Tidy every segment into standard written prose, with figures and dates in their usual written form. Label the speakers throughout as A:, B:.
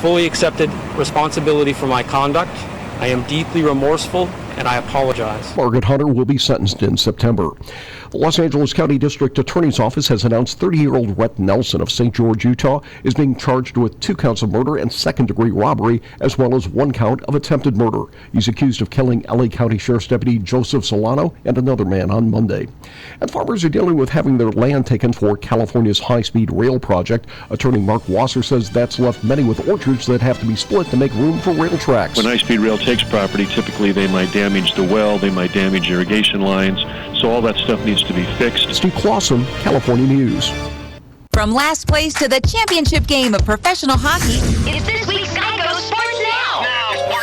A: fully accepted responsibility for my conduct. I am deeply remorseful, and I apologize.
B: Margaret Hunter will be sentenced in September. The Los Angeles County District Attorney's Office has announced 30-year-old Rhett Nelson of St. George, Utah, is being charged with 2 counts of murder and second-degree robbery, as well as 1 count of attempted murder. He's accused of killing LA County Sheriff's Deputy Joseph Solano and another man on Monday. And farmers are dealing with having their land taken for California's high-speed rail project. Attorney Mark Wasser says that's left many with orchards that have to be split to make room for rail tracks.
C: When high-speed rail takes property, typically they might damage the well, they might damage irrigation lines, so all that stuff needs to be fixed.
B: Steve Clausen, California News.
D: From last place to the championship game of professional hockey, it's this week's Geico Sports Now.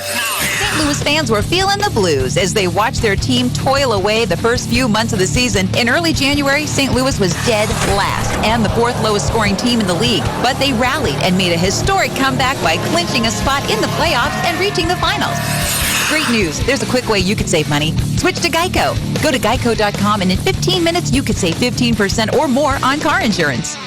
D: St. Louis fans were feeling the blues as they watched their team toil away the first few months of the season. In early January, St. Louis was dead last and the 4th lowest scoring team in the league. But they rallied and made a historic comeback by clinching a spot in the playoffs and reaching the finals. Great news. There's a quick way you could save money. Switch to Geico. Go to geico.com and in 15 minutes you could save 15% or more on car insurance.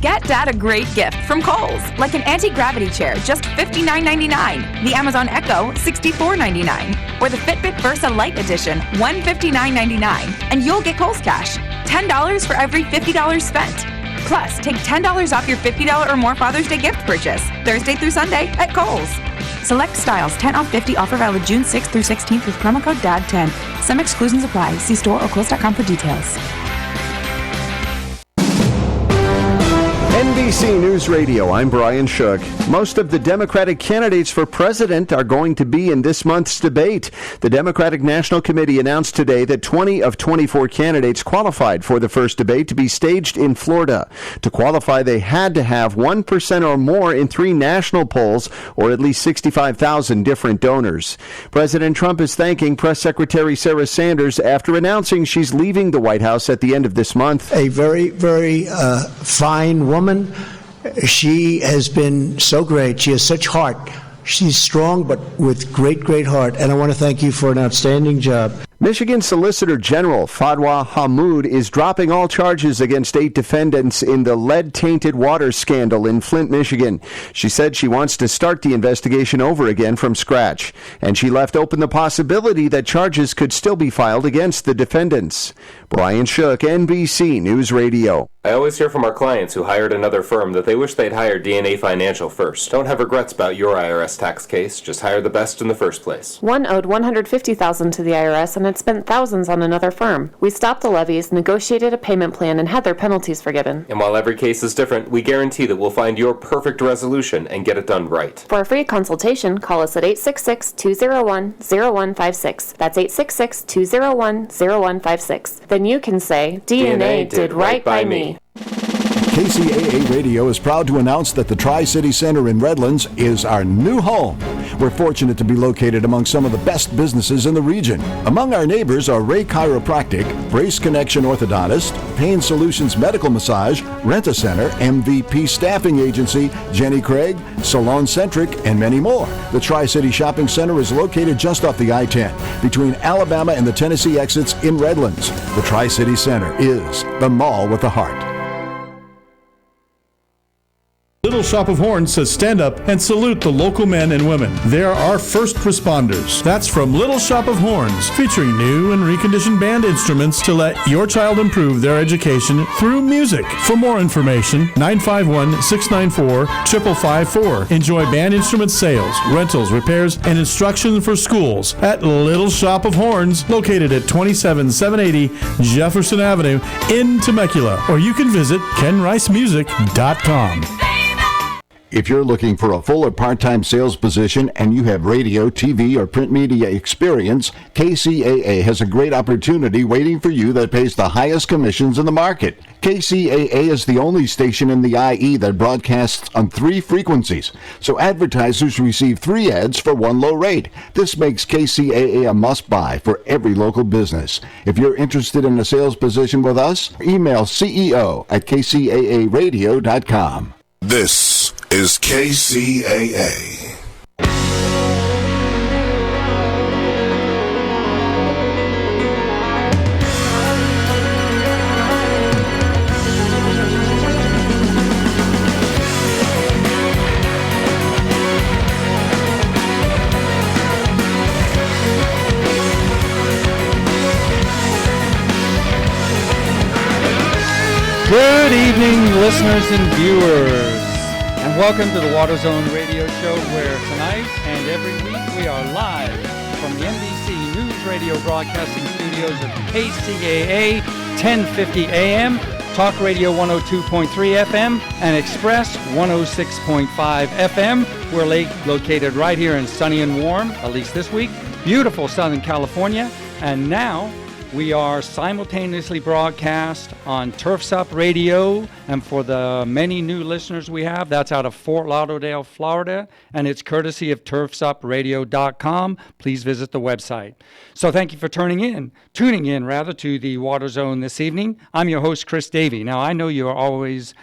E: Get Dad a great gift from Kohl's, like an anti-gravity chair, just $59.99. The Amazon Echo, $64.99. Or the Fitbit Versa Lite Edition, $159.99. And you'll get Kohl's Cash, $10 for every $50 spent. Plus, take $10 off your $50 or more Father's Day gift purchase, Thursday through Sunday at Kohl's. Select styles, 10 off 50, offer valid June 6th through 16th with promo code DAD10. Some exclusions apply. See store or Kohl's.com for details.
F: NBC News Radio, I'm Brian Shook. Most of the Democratic candidates for president are going to be in this month's debate. The Democratic National Committee announced today that 20 of 24 candidates qualified for the first debate to be staged in Florida. To qualify, they had to have 1% or more in 3 national polls, or at least 65,000 different donors. President Trump is thanking Press Secretary Sarah Sanders after announcing she's leaving the White House at the end of this month.
G: A very, very fine woman. She has been so great. She has such heart. She's strong, but with great, great heart. And I want to thank you for an outstanding job.
F: Michigan Solicitor General Fadwa Hammoud is dropping all charges against 8 defendants in the lead-tainted water scandal in Flint, Michigan. She said she wants to start the investigation over again from scratch, and she left open the possibility that charges could still be filed against the defendants. Brian Shook, NBC News Radio.
H: I always hear from our clients who hired another firm that they wish they'd hired DNA Financial first. Don't have regrets about your IRS tax case. Just hire the best in the first place.
I: One owed $150,000 to the IRS and had spent thousands on another firm. We stopped the levies, negotiated a payment plan, and had their penalties forgiven.
H: And while every case is different, we guarantee that we'll find your perfect resolution and get it done right.
I: For a free consultation, call us at 866-201-0156. That's 866-201-0156. Then you can say, DNA did right by me.
J: KCAA Radio is proud to announce that the Tri-City Center in Redlands is our new home. We're fortunate to be located among some of the best businesses in the region. Among our neighbors are Ray Chiropractic, Brace Connection Orthodontist, Pain Solutions Medical Massage, Rent-A-Center, MVP Staffing Agency, Jenny Craig, Salon Centric, and many more. The Tri-City Shopping Center is located just off the I-10 between Alabama and the Tennessee exits in Redlands. The Tri-City Center is the mall with the heart.
K: Little Shop of Horns says stand up and salute the local men and women. They are our first responders. That's from Little Shop of Horns, featuring new and reconditioned band instruments to let your child improve their education through music. For more information, 951-694-5554. Enjoy band instrument sales, rentals, repairs, and instruction for schools at Little Shop of Horns, located at 27780 Jefferson Avenue in Temecula. Or you can visit kenricemusic.com.
J: If you're looking for a full or part-time sales position and you have radio, TV, or print media experience, KCAA has a great opportunity waiting for you that pays the highest commissions in the market. KCAA is the only station in the IE that broadcasts on 3 frequencies, so advertisers receive 3 ads for 1 low rate. This makes KCAA a must-buy for every local business. If you're interested in a sales position with us, email CEO@kcaaradio.com.
L: This is KCAA.
M: evening, listeners and viewers, and welcome to the Water Zone Radio Show, where tonight and every week we are live from the NBC News Radio Broadcasting Studios of KCAA 1050 AM, Talk Radio 102.3 FM, and Express 106.5 FM. We're located right here in sunny and warm, at least this week, beautiful Southern California, and now we are simultaneously broadcast on Turf's Up Radio, and for the many new listeners we have, that's out of Fort Lauderdale, Florida, and it's courtesy of turfsupradio.com. Please visit the website. So thank you for tuning in to the Water Zone this evening. I'm your host, Chris Davey. Now, I know you're always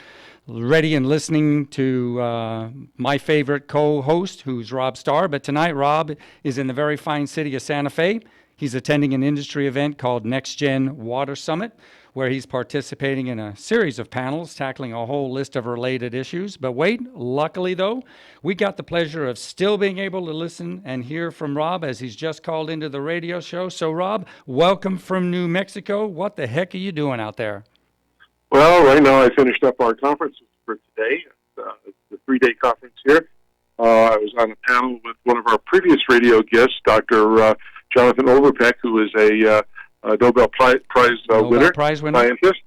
M: ready and listening to my favorite co-host, who's Rob Starr, but tonight Rob is in the very fine city of Santa Fe. He's attending an industry event called Next Gen Water Summit, where he's participating in a series of panels tackling a whole list of related issues. But wait, luckily though, we got the pleasure of still being able to listen and hear from Rob as he's just called into the radio show. So Rob, welcome from New Mexico. What the heck are you doing out there?
N: Well, right now I finished up our conference for today. It's a 3-day conference here. I was on a panel with one of our previous radio guests, Dr. Jonathan Overpeck, who is a Nobel Prize winner, scientist.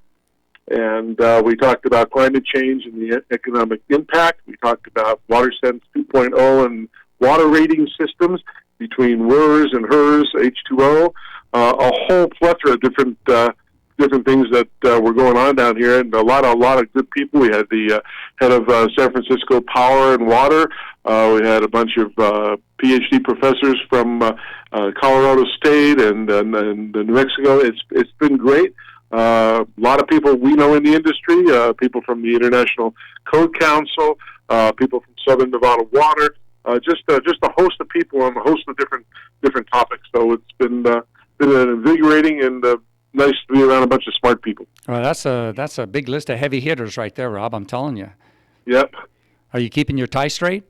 N: And we talked about climate change and the economic impact. We talked about WaterSense 2.0 and water rating systems between WERS and HERS, H2O, a whole plethora of different things that were going on down here, and a lot of good people. We had the head of San Francisco Power and Water. We had a bunch of PhD professors from Colorado State and New Mexico. It's been great. A lot of people we know in the industry, people from the International Code Council, people from Southern Nevada Water, just a host of people on a host of different topics. So it's been invigorating and nice to be around a bunch of smart people.
M: Well, that's a big list of heavy hitters right there, Rob. I'm telling you.
N: Yep.
M: Are you keeping your tie straight?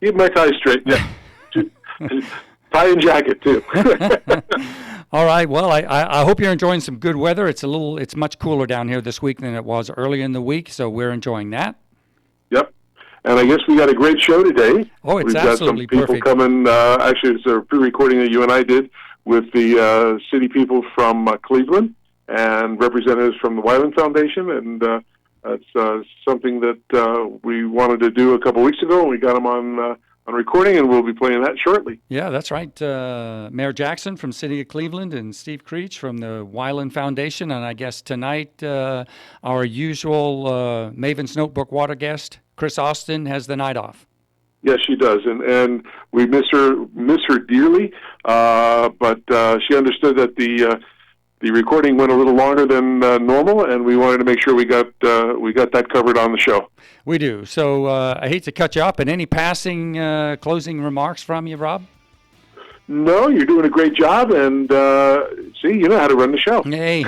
N: Keep my tie straight. Yeah. Tie and jacket too.
M: All right. Well, I hope you're enjoying some good weather. It's much cooler down here this week than it was earlier in the week, so we're enjoying that.
N: Yep. And I guess we got a great show today.
M: Oh, it's
N: We've
M: absolutely
N: got some people coming. Actually, it's a pre-recording that you and I did with the city people from Cleveland and representatives from the Wyland Foundation, and it's something that we wanted to do a couple weeks ago, and we got them on recording, and we'll be playing that shortly.
M: Yeah, that's right. Mayor Jackson from City of Cleveland and Steve Creech from the Wyland Foundation, and I guess tonight our usual Maven's Notebook water guest, Chris Austin, has the night off.
N: Yes, she does, and we miss her dearly. But she understood that the recording went a little longer than normal, and we wanted to make sure we got that covered on the show.
M: We do. So I hate to cut you off, but any passing closing remarks from you, Rob?
N: No, you're doing a great job, and see, you know how to run the show.
M: Hey,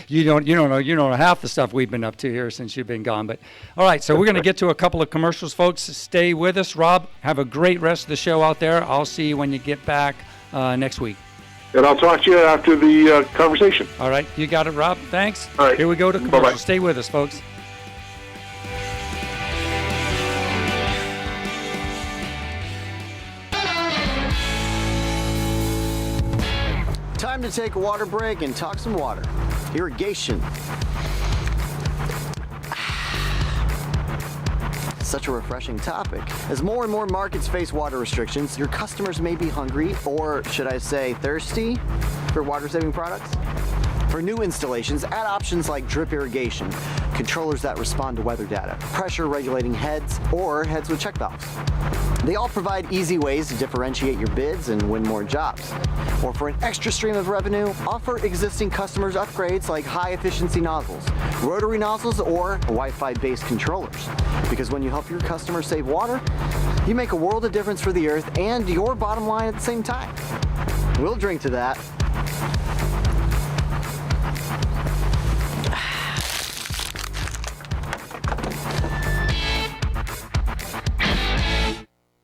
M: you don't know half the stuff we've been up to here since you've been gone. But all right, so we're going to get to a couple of commercials, folks. Stay with us, Rob. Have a great rest of the show out there. I'll see you when you get back next week.
N: And I'll talk to you after the conversation.
M: All right, you got it, Rob. Thanks.
N: All right,
M: here we go to commercials.
N: Bye-bye.
M: Stay with us, folks.
O: Time to take a water break and talk some water. Irrigation. Such a refreshing topic. As more and more markets face water restrictions, your customers may be hungry, or should I say thirsty, for water-saving products. For new installations, add options like drip irrigation, controllers that respond to weather data, pressure regulating heads, or heads with check valves. They all provide easy ways to differentiate your bids and win more jobs. Or for an extra stream of revenue, offer existing customers upgrades like high-efficiency nozzles, rotary nozzles, or Wi-Fi based controllers. Because when you help your customers save water, you make a world of difference for the earth and your bottom line at the same time. We'll drink to that.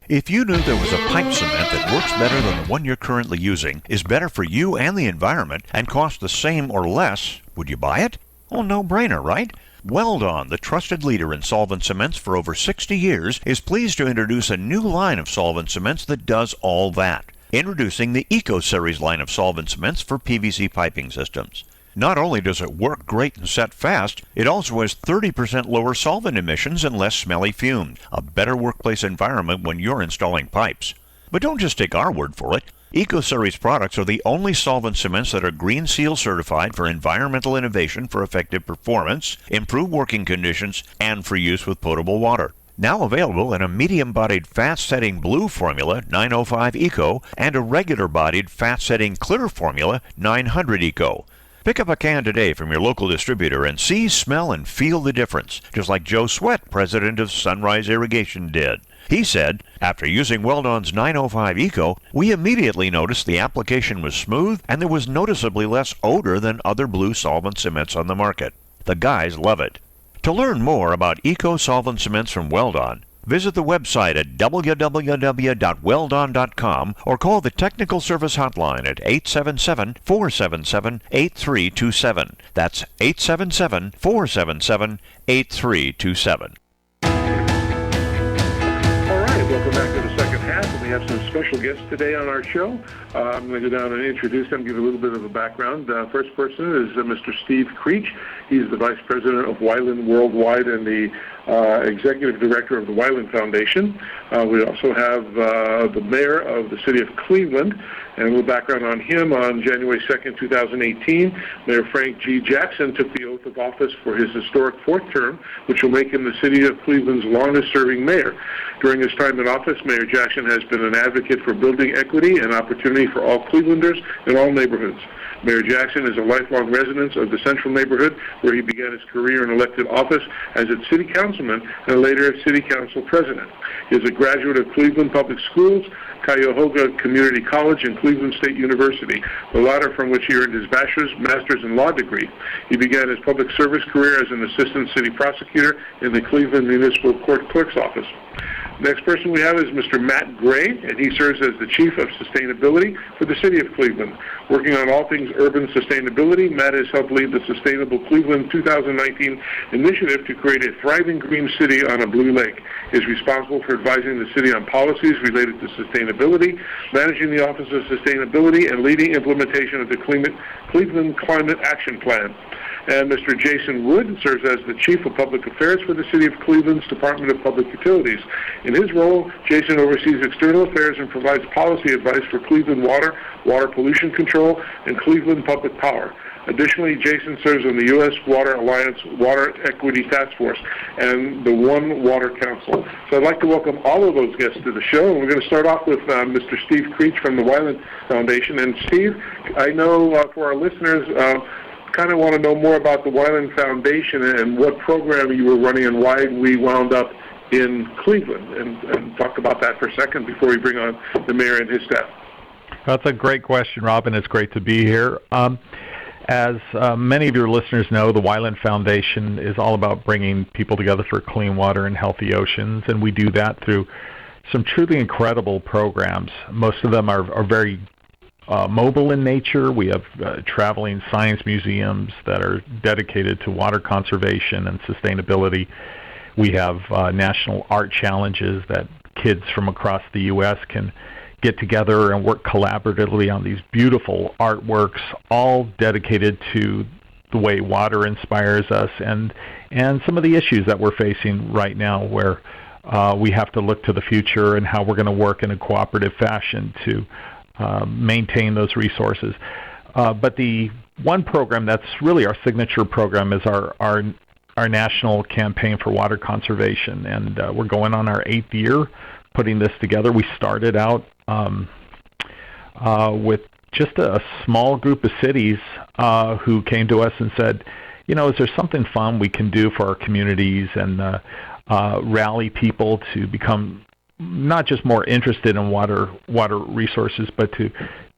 P: If you knew there was a pipe cement that works better than the one you're currently using, is better for you and the environment, and costs the same or less, would you buy it? Oh, no-brainer, right? Weldon, the trusted leader in solvent cements for over 60 years, is pleased to introduce a new line of solvent cements that does all that. Introducing the Eco Series line of solvent cements for PVC piping systems. Not only does it work great and set fast, it also has 30% lower solvent emissions and less smelly fumes, a better workplace environment when you're installing pipes. But don't just take our word for it. Eco Series products are the only solvent cements that are Green Seal certified for environmental innovation for effective performance, improved working conditions, and for use with potable water. Now available in a medium-bodied fast-setting blue formula 905 Eco and a regular-bodied fast-setting clear formula 900 Eco. Pick up a can today from your local distributor and see, smell, and feel the difference, just like Joe Sweat, president of Sunrise Irrigation, did. He said, after using Weldon's 905 Eco, we immediately noticed the application was smooth and there was noticeably less odor than other blue solvent cements on the market. The guys love it. To learn more about Eco Solvent Cements from Weldon, visit the website at www.weldon.com or call the Technical Service Hotline at 877-477-8327. That's 877-477-8327.
N: Welcome back to the second half, and we have some special guests today on our show. I'm going to go down and introduce them, give a little bit of a background. First person is Mr. Steve Creech. He's the Vice President of Weiland Worldwide and the Executive Director of the Weiland Foundation. We also have the Mayor of the City of Cleveland, and a little background on him. On January 2nd, 2018, Mayor Frank G. Jackson took the oath of office for his historic fourth term, which will make him the City of Cleveland's longest-serving mayor. During his time in office, Mayor Jackson has been an advocate for building equity and opportunity for all Clevelanders in all neighborhoods. Mayor Jackson is a lifelong resident of the Central neighborhood, where he began his career in elected office as its city councilman and later as city council president. He is a graduate of Cleveland Public Schools, Cuyahoga Community College, and Cleveland State University, the latter from which he earned his bachelor's, master's, and law degree. He began his public service career as an assistant city prosecutor in the Cleveland Municipal Court Clerk's Office. Next person we have is Mr. Matt Gray, and he serves as the Chief of Sustainability for the City of Cleveland. Working on all things urban sustainability, Matt has helped lead the Sustainable Cleveland 2019 initiative to create a thriving green city on a blue lake. He is responsible for advising the city on policies related to sustainability, managing the Office of Sustainability, and leading implementation of the Cleveland Climate Action Plan. And Mr. Jason Wood serves as the Chief of Public Affairs for the City of Cleveland's Department of Public Utilities. In his role, Jason oversees external affairs and provides policy advice for Cleveland Water, Water Pollution Control, and Cleveland Public Power. Additionally, Jason serves on the U.S. Water Alliance Water Equity Task Force and the One Water Council. So I'd like to welcome all of those guests to the show. And we're going to start off with Mr. Steve Creech from the Weiland Foundation. And Steve, I know for our listeners, kind of want to know more about the Weiland Foundation and what program you were running and why we wound up in Cleveland, and talk about that for a second before we bring on the mayor and his staff.
Q: That's a great question, Robin. It's great to be here. As many of your listeners know, the Weiland Foundation is all about bringing people together for clean water and healthy oceans, and we do that through some truly incredible programs. Most of them are very mobile in nature. We have traveling science museums that are dedicated to water conservation and sustainability. We have national art challenges that kids from across the U.S. can get together and work collaboratively on these beautiful artworks, all dedicated to the way water inspires us and some of the issues that we're facing right now, where we have to look to the future and how we're going to work in a cooperative fashion to maintain those resources. But the one program that's really our signature program is our national campaign for water conservation, and we're going on our 8th year putting this together. We started out with just a small group of cities who came to us and said, you know, is there something fun we can do for our communities and rally people to become not just more interested in water resources, but to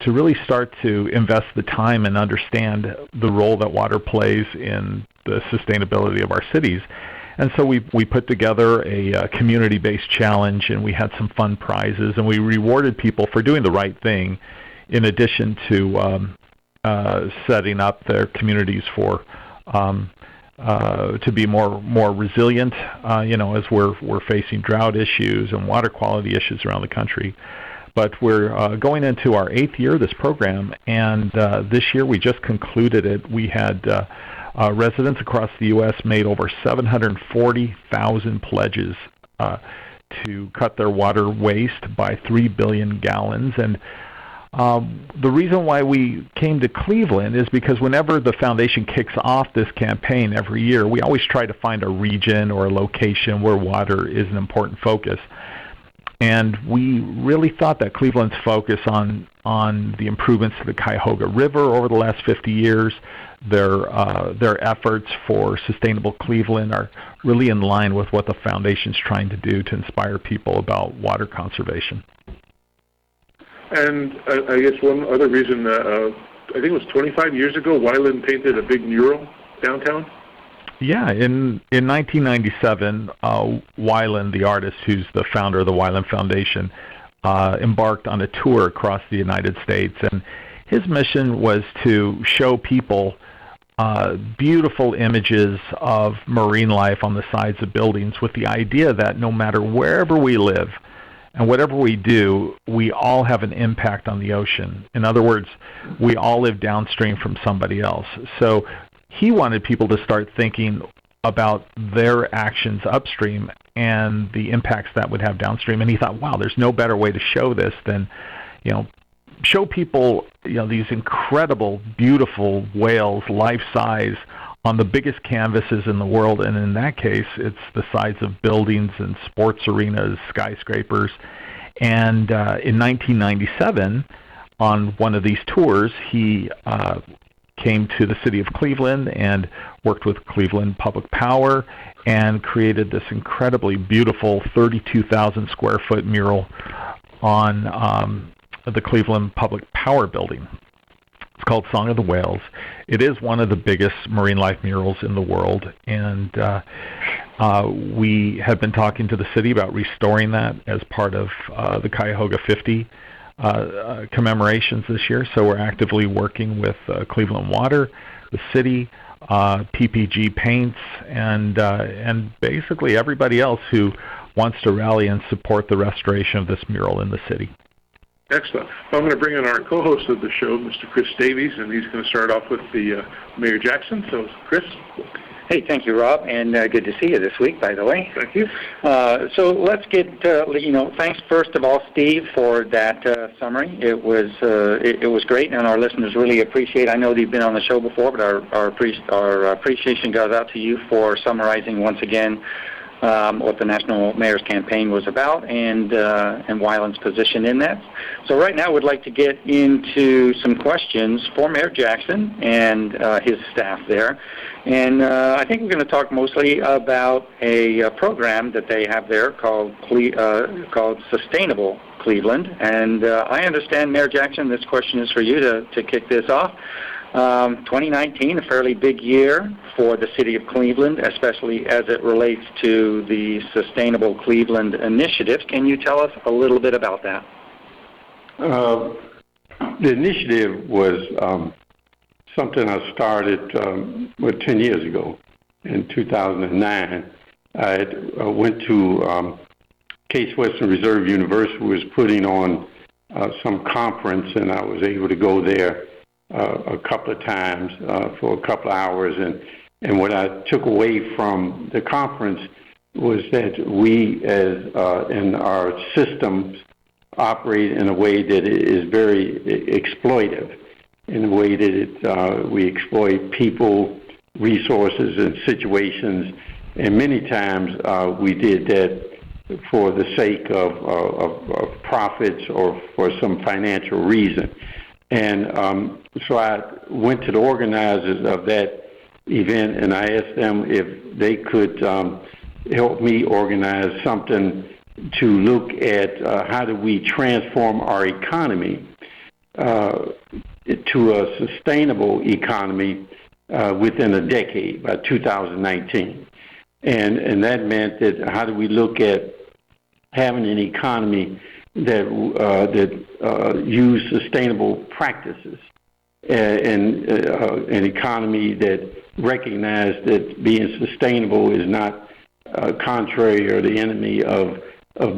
Q: really start to invest the time and understand the role that water plays in the sustainability of our cities. And so we put together a community-based challenge, and we had some fun prizes, and we rewarded people for doing the right thing, in addition to setting up their communities for to be more resilient, as we're facing drought issues and water quality issues around the country. But we're going into our 8th year of this program, and this year we just concluded it. We had residents across the U.S. made over 740,000 pledges to cut their water waste by 3 billion gallons. And the reason why we came to Cleveland is because whenever the foundation kicks off this campaign every year, we always try to find a region or a location where water is an important focus. And we really thought that Cleveland's focus on the improvements to the Cuyahoga River over the last 50 years, their efforts for sustainable Cleveland are really in line with what the foundation's trying to do to inspire people about water conservation.
N: And I guess one other reason, I think it was 25 years ago, Weiland painted a big mural downtown.
Q: Yeah, in 1997, Weiland, the artist who's the founder of the Weiland Foundation, embarked on a tour across the United States, and his mission was to show people beautiful images of marine life on the sides of buildings, with the idea that no matter wherever we live and whatever we do, we all have an impact on the ocean. In other words, we all live downstream from somebody else. So he wanted people to start thinking about their actions upstream and the impacts that would have downstream. And he thought, wow, there's no better way to show this than, show people, these incredible, beautiful whales, life-size, on the biggest canvases in the world. And in that case, it's the size of buildings and sports arenas, skyscrapers. And in 1997, on one of these tours, he came to the city of Cleveland and worked with Cleveland Public Power and created this incredibly beautiful 32,000 square foot mural on the Cleveland Public Power building. It's called Song of the Whales. It is one of the biggest marine life murals in the world, and we have been talking to the city about restoring that as part of the Cuyahoga 50 commemorations this year. So we're actively working with Cleveland Water, the city, PPG Paints, and basically everybody else who wants to rally and support the restoration of this mural in the city.
N: Excellent. Well, I'm going to bring in our co-host of the show, Mr. Chris Davies, and he's going to start off with the Mayor Jackson. So, Chris.
R: Hey, thank you, Rob, and good to see you this week, by the way.
N: Thank you.
R: So let's get, thanks first of all, Steve, for that summary. It was great, and our listeners really appreciate. I know you've been on the show before, but our appreciation goes out to you for summarizing once again what the National Mayor's Campaign was about and Weiland's position in that. So right now we'd like to get into some questions for Mayor Jackson and his staff there. And I think we're going to talk mostly about a program that they have there called Sustainable Cleveland. And I understand, Mayor Jackson, this question is for you to kick this off. 2019, a fairly big year for the city of Cleveland, especially as it relates to the Sustainable Cleveland initiative. Can you tell us a little bit about that?
S: The initiative was something I started 10 years ago in 2009. I went to Case Western Reserve University, was putting on some conference, and I was able to go there a couple of times for a couple of hours. And what I took away from the conference was that we, as in our systems, operate in a way that is very exploitive, in a way that we exploit people, resources, and situations. And many times we did that for the sake of profits or for some financial reason. And so I went to the organizers of that event, and I asked them if they could help me organize something to look at how do we transform our economy to a sustainable economy within a decade, by 2019. And that meant that how do we look at having an economy that use sustainable practices, and an economy that recognize that being sustainable is not contrary or the enemy of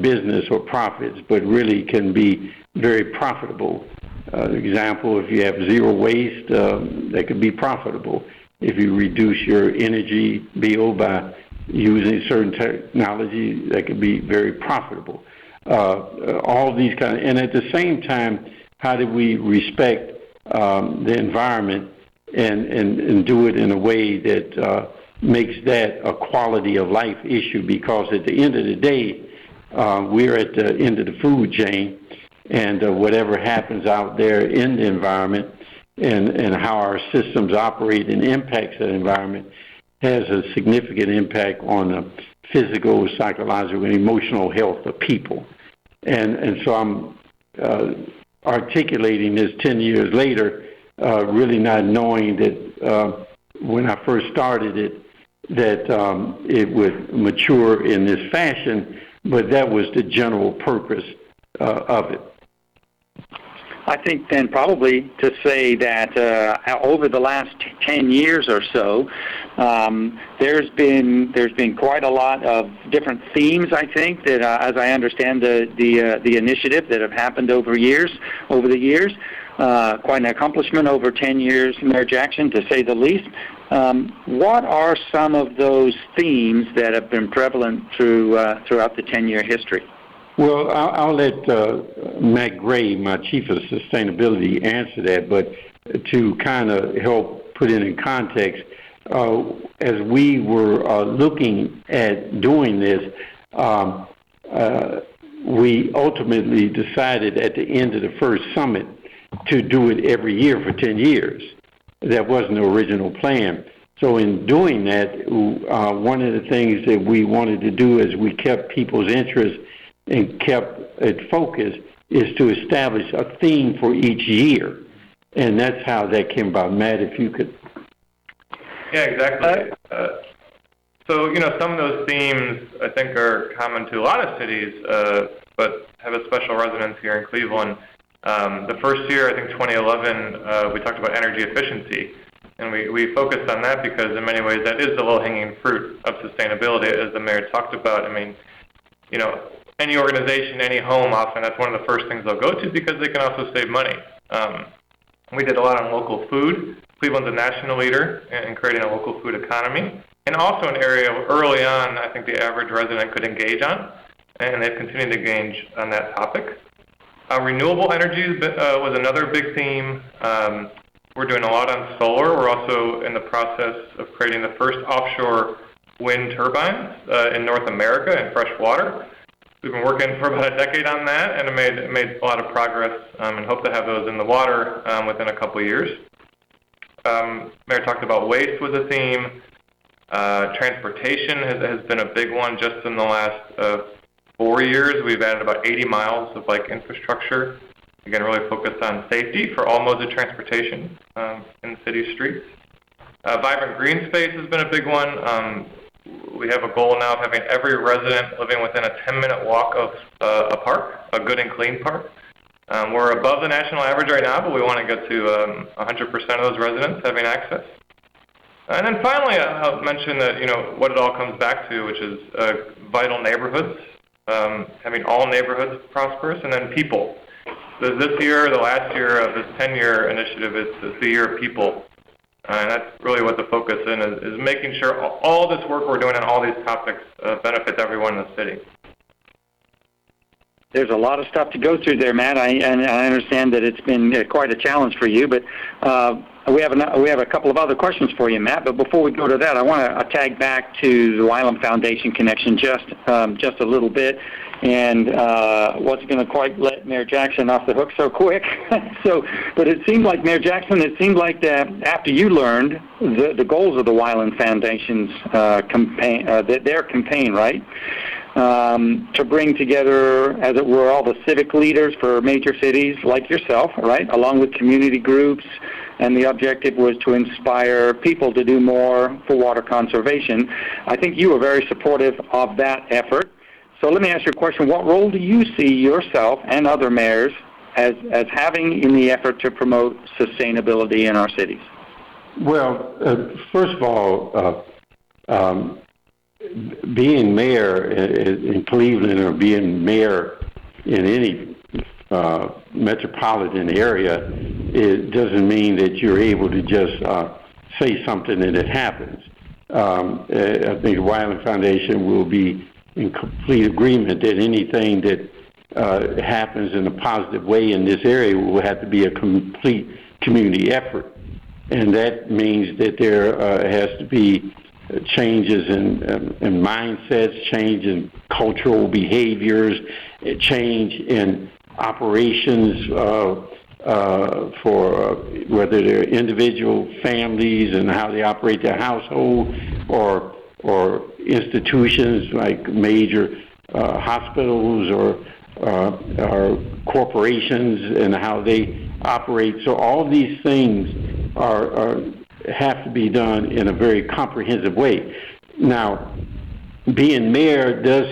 S: business or profits, but really can be very profitable. Example, if you have zero waste, that could be profitable. If you reduce your energy bill by using certain technology, that could be very profitable. All these kind of, and at the same time, how do we respect the environment and do it in a way that makes that a quality of life issue? Because at the end of the day, we're at the end of the food chain, and whatever happens out there in the environment and how our systems operate and impacts that environment has a significant impact on the physical, psychological, and emotional health of people. And so I'm articulating this 10 years later, really not knowing that when I first started it, that it would mature in this fashion, but that was the general purpose of it.
R: I think then probably to say that over the last 10 years or so, there's been quite a lot of different themes. I think that, as I understand the initiative that have happened over the years, quite an accomplishment over 10 years, Mayor Jackson, to say the least. What are some of those themes that have been prevalent throughout the 10-year history?
S: Well, I'll let Matt Gray, my Chief of Sustainability, answer that, but to kind of help put it in context, as we were looking at doing this, we ultimately decided at the end of the first summit to do it every year for 10 years. That wasn't the original plan. So in doing that, one of the things that we wanted to do is we kept people's interest and kept it focused is to establish a theme for each year. And that's how that came about. Matt, if you could.
T: Yeah, exactly. So, some of those themes I think are common to a lot of cities, but have a special resonance here in Cleveland. The first year, I think 2011, we talked about energy efficiency. And we focused on that because in many ways that is the low-hanging fruit of sustainability, as the mayor talked about. I mean, any organization, any home, often that's one of the first things they'll go to because they can also save money. We did a lot on local food. Cleveland's a national leader in creating a local food economy, and also an area early on I think the average resident could engage on, and they've continued to engage on that topic. Renewable energy was another big theme. We're doing a lot on solar. We're also in the process of creating the first offshore wind turbines in North America in fresh water. We've been working for about a decade on that and have made a lot of progress and hope to have those in the water within a couple of years. Mayor talked about waste was a theme. Transportation has been a big one just in the last 4 years. We've added about 80 miles of infrastructure. Again, really focused on safety for all modes of transportation in the city streets. Vibrant green space has been a big one. We have a goal now of having every resident living within a 10-minute walk of a park, a good and clean park. We're above the national average right now, but we want to get to 100% of those residents having access. And then finally, I'll mention that what it all comes back to, which is vital neighborhoods, having all neighborhoods prosperous, and then people. So this year, the last year of this 10-year initiative, is the year of people. And that's really what the focus is making sure all this work we're doing on all these topics benefits everyone in the city.
R: There's a lot of stuff to go through there, Matt. I understand that it's been quite a challenge for you, but we have a couple of other questions for you, Matt. But before we go to that, I want to tag back to the Wylam Foundation connection just a little bit, and wasn't going to quite let Mayor Jackson off the hook so quick. But it seemed like Mayor Jackson. It seemed like that after you learned the goals of the Wylam Foundation's campaign, their campaign, right? To bring together, as it were, all the civic leaders for major cities like yourself, right, along with community groups, and the objective was to inspire people to do more for water conservation. I think you were very supportive of that effort. So let me ask you a question. What role do you see yourself and other mayors as having in the effort to promote sustainability in our cities?
S: Well, first of all, being mayor in Cleveland or being mayor in any metropolitan area, it doesn't mean that you're able to just say something and it happens. I think the Weiland Foundation will be in complete agreement that anything that happens in a positive way in this area will have to be a complete community effort. And that means that there has to be changes in mindsets, change in cultural behaviors, change in operations for whether they're individual families and how they operate their household, or institutions like major hospitals or corporations and how they operate. So all these things have to be done in a very comprehensive way. Now, being mayor does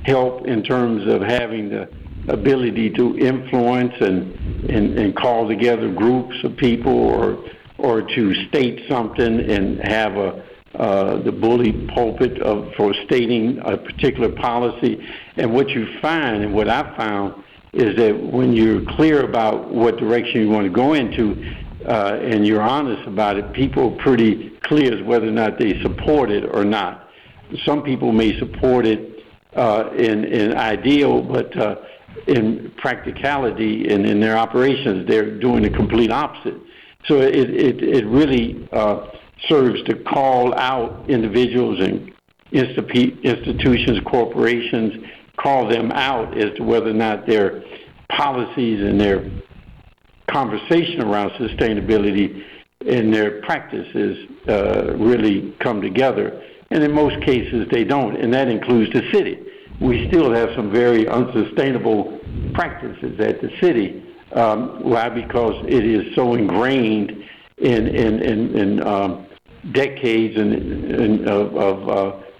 S: help in terms of having the ability to influence and call together groups of people or to state something and have the bully pulpit for stating a particular policy. And what you find, and what I found, is that when you're clear about what direction you want to go into, and you're honest about it, people are pretty clear as whether or not they support it or not. Some people may support it in ideal, but in practicality and in their operations, they're doing the complete opposite. So it really serves to call out individuals and institutions, corporations, call them out as to whether or not their policies and their conversation around sustainability and their practices really come together. And in most cases, they don't, and that includes the city. We still have some very unsustainable practices at the city. Why? Because it is so ingrained in decades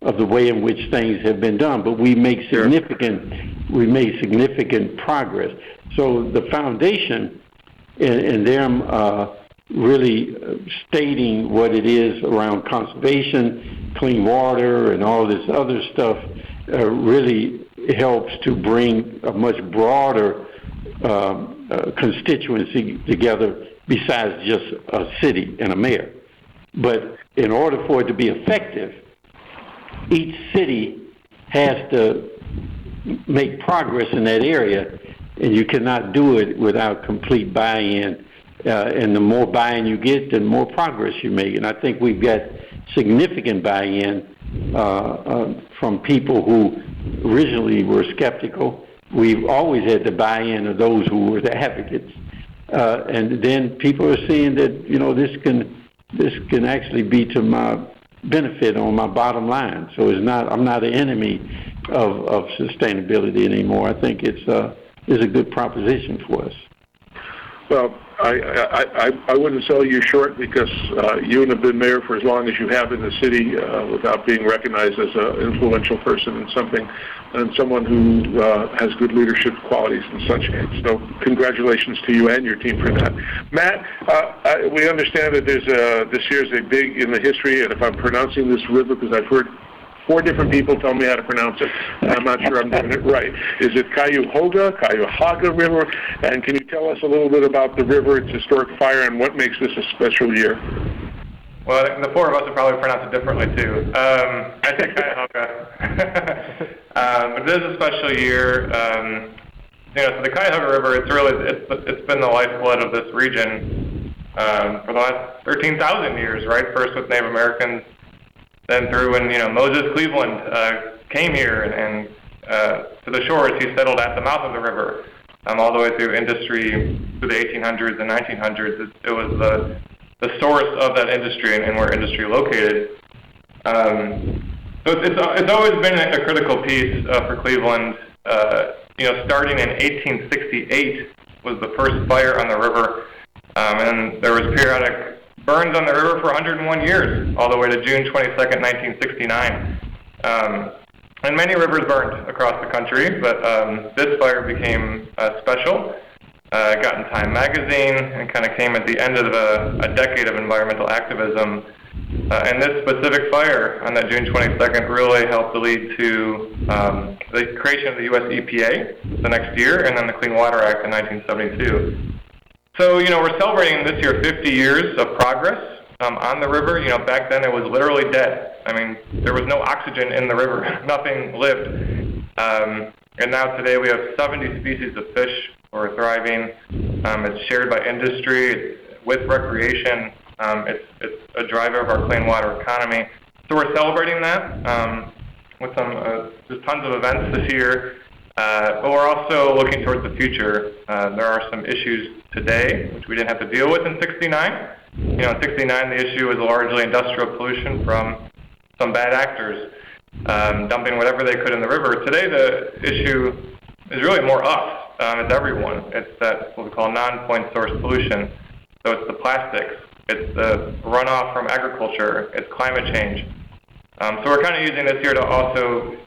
S: of the way in which things have been done. But we made significant progress. So the foundation and them really stating what it is around conservation, clean water, and all this other stuff really helps to bring a much broader constituency together besides just a city and a mayor. But in order for it to be effective, each city has to make progress in that area, and you cannot do it without complete buy-in. And the more buy-in you get, the more progress you make. And I think we've got significant buy-in from people who originally were skeptical. We've always had the buy-in of those who were the advocates. And then people are seeing that, this can actually be to my benefit on my bottom line. So I'm not an enemy of sustainability anymore. I think it's a good proposition for us.
N: Well, I wouldn't sell you short, because you have been mayor for as long as you have in the city without being recognized as an influential person in something, and someone who has good leadership qualities and such. So congratulations to you and your team for that. Matt, we understand that this year is a big in the history, and if I'm pronouncing this river, because I've heard 4 different people tell me how to pronounce it, and I'm not sure I'm doing it right. Is it Cuyahoga River? And can you tell us a little bit about the river, its historic fire, and what makes this a special year?
T: Well, the 4 of us would probably pronounce it differently, too. I think Cuyahoga. But it is a special year. So the Cuyahoga River, it's been the lifeblood of this region for the last 13,000 years, right? First with Native Americans, then through when Moses Cleveland came here and to the shores, he settled at the mouth of the river, all the way through industry through the 1800s and 1900s. It was the source of that industry and where industry located. So it's always been a critical piece for Cleveland. Starting in 1868 was the first fire on the river, and there was periodic burns on the river for 101 years, all the way to June 22nd, 1969. And many rivers burned across the country, but this fire became special. got in Time magazine, and kind of came at the end of a decade of environmental activism. And this specific fire on that June 22nd really helped to lead to the creation of the U.S. EPA the next year, and then the Clean Water Act in 1972. So, we're celebrating this year 50 years of progress on the river. Back then it was literally dead. I mean, there was no oxygen in the river. Nothing lived. And now today we have 70 species of fish who are thriving. It's shared by industry. It's with recreation. It's a driver of our clean water economy. So we're celebrating that with some just tons of events this year. But we're also looking towards the future. There are some issues today which we didn't have to deal with in '69. In '69 the issue was largely industrial pollution from some bad actors dumping whatever they could in the river. Today the issue is really more us. It's everyone. It's that what we call non-point source pollution. So it's the plastics. It's the runoff from agriculture. It's climate change. So we're kind of using this year to also,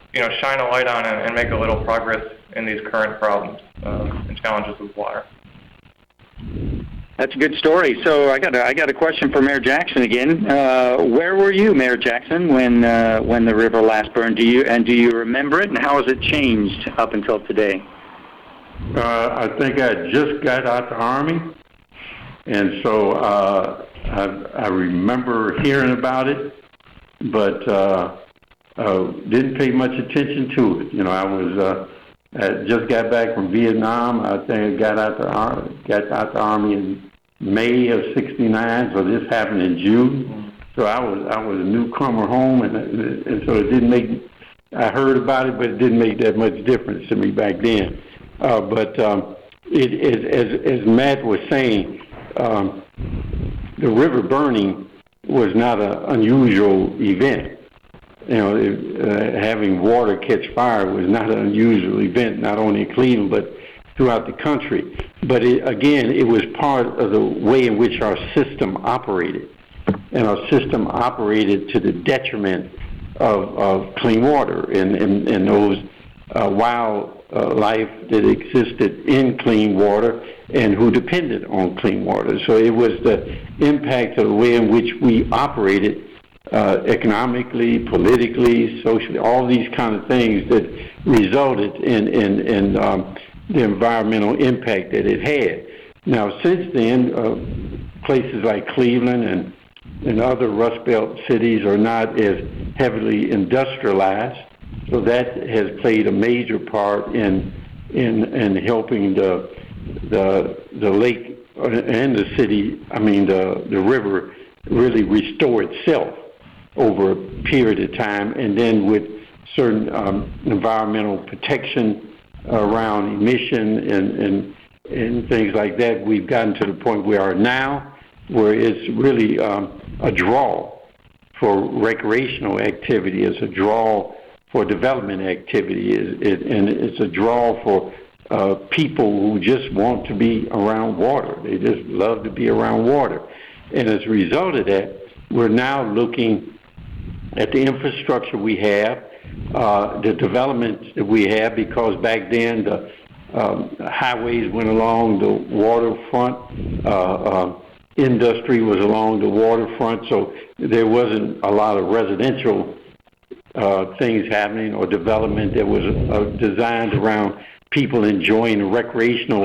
T: shine a light on and make a little progress in these current problems and challenges with water.
R: That's a good story. So I got a question for Mayor Jackson again. Where were you, Mayor Jackson, when the river last burned? Do you remember it, and how has it changed up until today?
S: I think I just got out the Army, and so I remember hearing about it, but didn't pay much attention to it. I just got back from Vietnam. I think I got out the Army in May of '69, so this happened in June. So I was a newcomer home, and so it didn't make. I heard about it, but it didn't make that much difference to me back then. But as Matt was saying, the river burning was not an unusual event. Having water catch fire was not an unusual event, not only in Cleveland, but throughout the country. But it was part of the way in which our system operated. And our system operated to the detriment of clean water and those wildlife that existed in clean water and who depended on clean water. So it was the impact of the way in which we operated economically, politically, socially, all these kind of things that resulted in the environmental impact that it had. Now, since then, places like Cleveland and other Rust Belt cities are not as heavily industrialized, so that has played a major part in helping the lake and the city, the river, really restore itself over a period of time, and then with certain environmental protection around emission and things like that, we've gotten to the point we are now, where it's really a draw for recreational activity, it's a draw for development activity, and it's a draw for people who just want to be around water. They just love to be around water. And as a result of that, we're now looking at the infrastructure we have, the developments that we have, because back then the highways went along the waterfront, industry was along the waterfront, so there wasn't a lot of residential things happening or development that was designed around people enjoying the recreational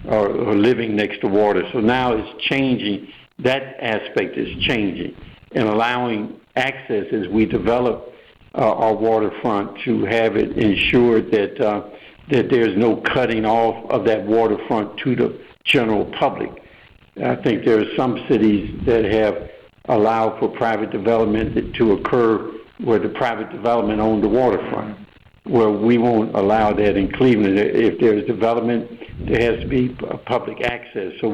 S: or living next to water. So now it's changing. That aspect is changing and allowing access as we develop our waterfront to have it ensured that there's no cutting off of that waterfront to the general public. I think there are some cities that have allowed for private development to occur where the private development owned the waterfront, where we won't allow that in Cleveland. If there's development, there has to be public access. So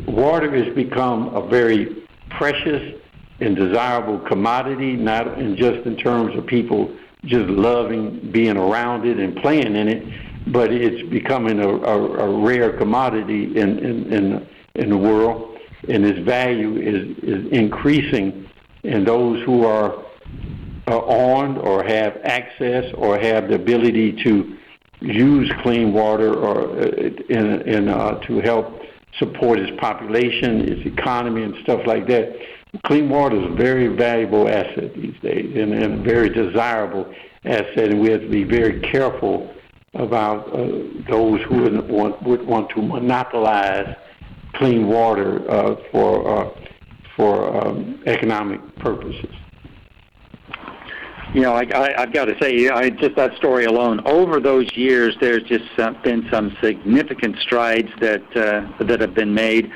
S: water has become a very precious and desirable commodity, not just in terms of people just loving being around it and playing in it, but it's becoming a rare commodity in the world, and its value is increasing, and those who are on or have access or have the ability to use clean water or to help support its population, its economy, and stuff like that. Clean water is a very valuable asset these days, and a very desirable asset, and we have to be very careful about those who would want to monopolize clean water for economic purposes.
R: You know, I've got to say, just that story alone. Over those years, there's just been some significant strides that have been made,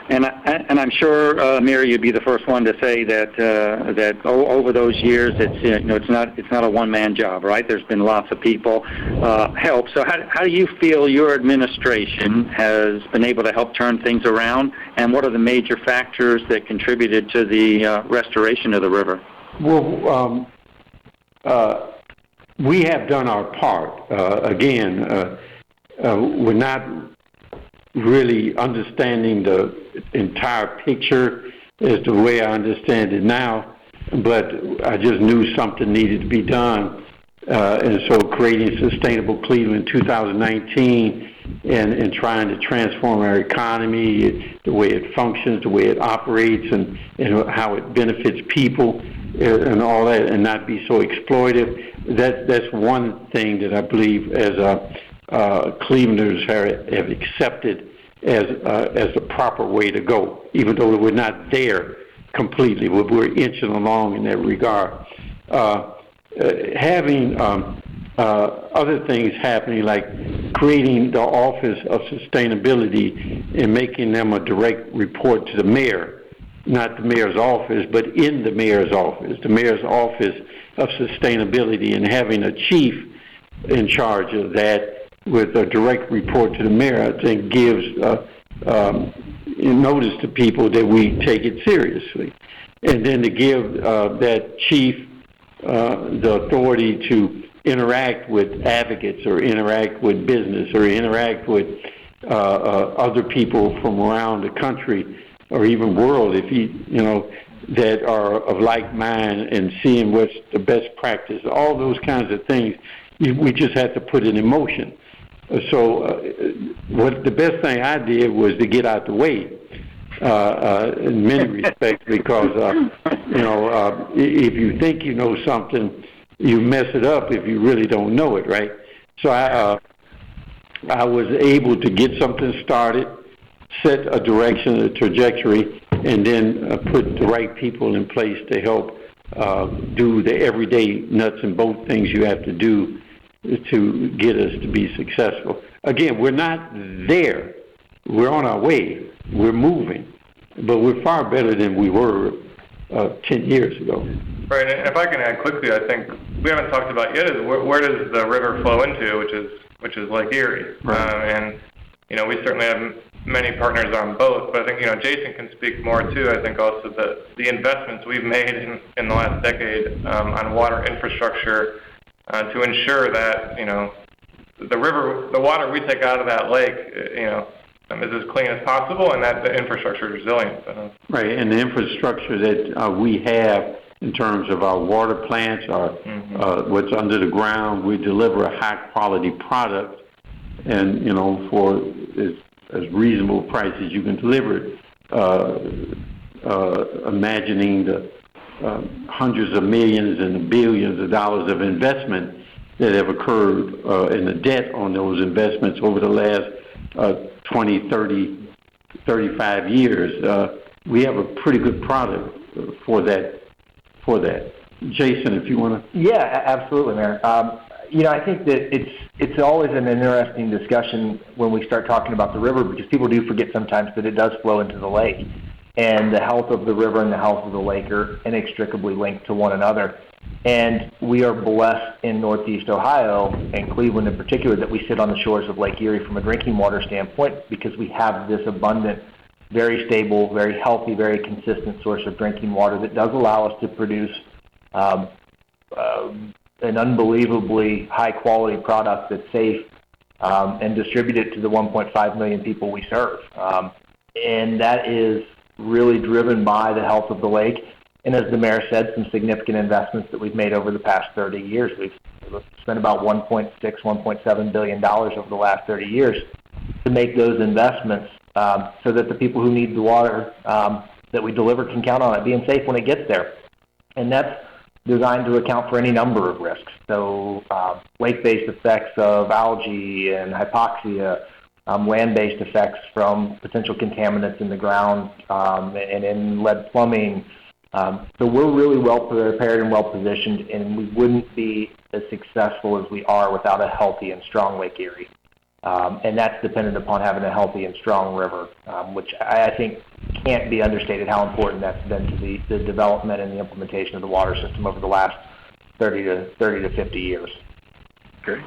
R: and I'm sure, Amir, you'd be the first one to say that over those years, it's not a one-man job, right? There's been lots of people help. So how do you feel your administration has been able to help turn things around, and what are the major factors that contributed to the restoration of the river?
S: Well. We have done our part. We're not really understanding the entire picture as the way I understand it now, but I just knew something needed to be done. And so creating Sustainable Cleveland 2019 and trying to transform our economy, the way it functions, the way it operates, and how it benefits people, and all that, and not be so exploitive. That's one thing that I believe as Clevelanders have accepted as the proper way to go, even though we're not there completely. We're inching along in that regard. Having other things happening, like creating the Office of Sustainability and making them a direct report to the mayor, not the mayor's office, but in the mayor's office of Sustainability, and having a chief in charge of that with a direct report to the mayor, I think gives notice to people that we take it seriously. And then to give that chief the authority to interact with advocates or interact with business or interact with other people from around the country or even world, that are of like mind, and seeing what's the best practice, all those kinds of things, we just have to put it in motion. So what the best thing I did was to get out the way in many respects, because, if you think you know something, you mess it up if you really don't know it, right? So I was able to get something started, set a direction, a trajectory, and then put the right people in place to help do the everyday nuts and bolts things you have to do to get us to be successful. Again, we're not there. We're on our way. We're moving. But we're far better than we were 10 years ago.
T: Right, and if I can add quickly, I think we haven't talked about yet is where does the river flow into, which is Lake Erie. Right. And we certainly have many partners on both, but I think Jason can speak more too. I think also the investments we've made in the last decade on water infrastructure to ensure that the water we take out of that lake is as clean as possible, and that the infrastructure is resilient.
S: Right, and the infrastructure that we have in terms of our water plants, what's under the ground, we deliver a high quality product, and for as reasonable price as you can deliver it. Imagining the hundreds of millions and the billions of dollars of investment that have occurred and the debt on those investments over the last 20, 30, 35 years, we have a pretty good product for that. Jason, if you want to.
U: Yeah, absolutely, Mayor. I think that it's always an interesting discussion when we start talking about the river, because people do forget sometimes that it does flow into the lake. And the health of the river and the health of the lake are inextricably linked to one another. And we are blessed in Northeast Ohio, and Cleveland in particular, that we sit on the shores of Lake Erie from a drinking water standpoint, because we have this abundant, very stable, very healthy, very consistent source of drinking water that does allow us to produce an unbelievably high-quality product that's safe and distribute it to the 1.5 million people we serve. And that is really driven by the health of the lake. And as the mayor said, some significant investments that we've made over the past 30 years. We've spent about $1.6, $1.7 billion over the last 30 years to make those investments so that the people who need the water that we deliver can count on it being safe when it gets there. And that's designed to account for any number of risks. So lake-based effects of algae and hypoxia, land-based effects from potential contaminants in the ground and in lead plumbing. So we're really well prepared and well positioned, and we wouldn't be as successful as we are without a healthy and strong Lake Erie. And that's dependent upon having a healthy and strong river, which I think can't be understated how important that's been to the development and the implementation of the water system over the last 30 to 50 years.
N: Okay.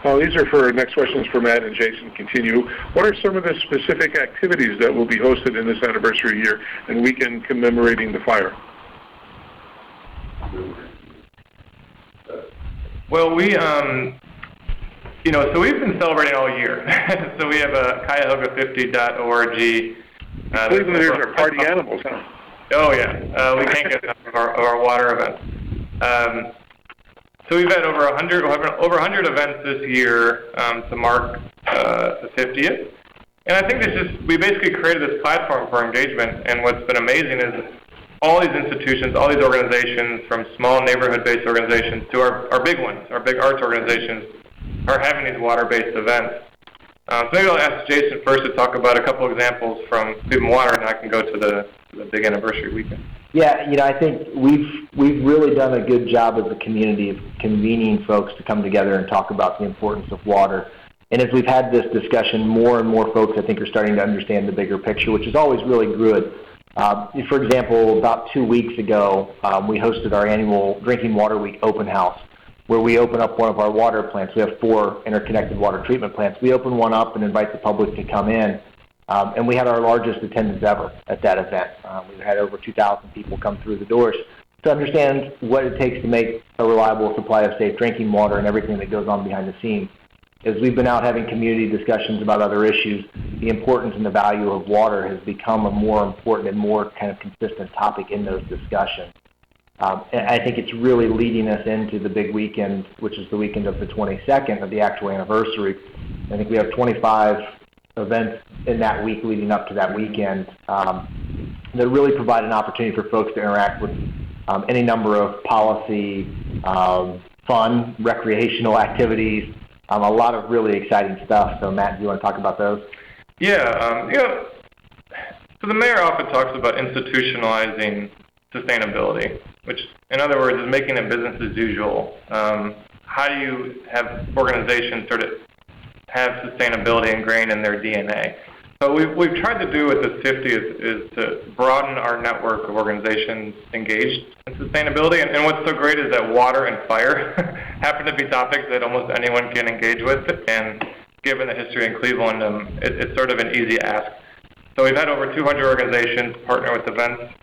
N: These are for next questions for Matt and Jason. Continue. What are some of the specific activities that will be hosted in this anniversary year and weekend commemorating the fire?
T: Well, so we've been celebrating all year. So we have Cuyahoga50.org.
N: Clevelanders are party animals, huh?
T: Oh, yeah. We can't get enough of our water events. So we've had over 100 events this year to mark the 50th. And I think we basically created this platform for engagement. And what's been amazing is all these institutions, all these organizations, from small neighborhood-based organizations to our big ones, our big arts organizations, are having these water-based events. So maybe I'll ask Jason first to talk about a couple examples from Cleveland Water, and I can go to the big anniversary weekend.
U: Yeah, I think we've really done a good job as a community of convening folks to come together and talk about the importance of water. And as we've had this discussion, more and more folks, I think, are starting to understand the bigger picture, which is always really good. For example, about 2 weeks ago, we hosted our annual Drinking Water Week open house, where we open up one of our water plants. We have 4 interconnected water treatment plants. We open one up and invite the public to come in. And we had our largest attendance ever at that event. We had over 2,000 people come through the doors to understand what it takes to make a reliable supply of safe drinking water and everything that goes on behind the scenes. As we've been out having community discussions about other issues, the importance and the value of water has become a more important and more kind of consistent topic in those discussions. And I think it's really leading us into the big weekend, which is the weekend of the 22nd of the actual anniversary. I think we have 25 events in that week leading up to that weekend that really provide an opportunity for folks to interact with any number of policy, fun, recreational activities, a lot of really exciting stuff. So Matt, do you want to talk about those?
T: Yeah, so the mayor often talks about institutionalizing sustainability, which in other words is making it business as usual. How do you have organizations sort of have sustainability ingrained in their DNA? So we've tried to do with this 50th is to broaden our network of organizations engaged in sustainability. And what's so great is that water and fire happen to be topics that almost anyone can engage with. And given the history in Cleveland, it's sort of an easy ask. So we've had over 200 organizations partner with events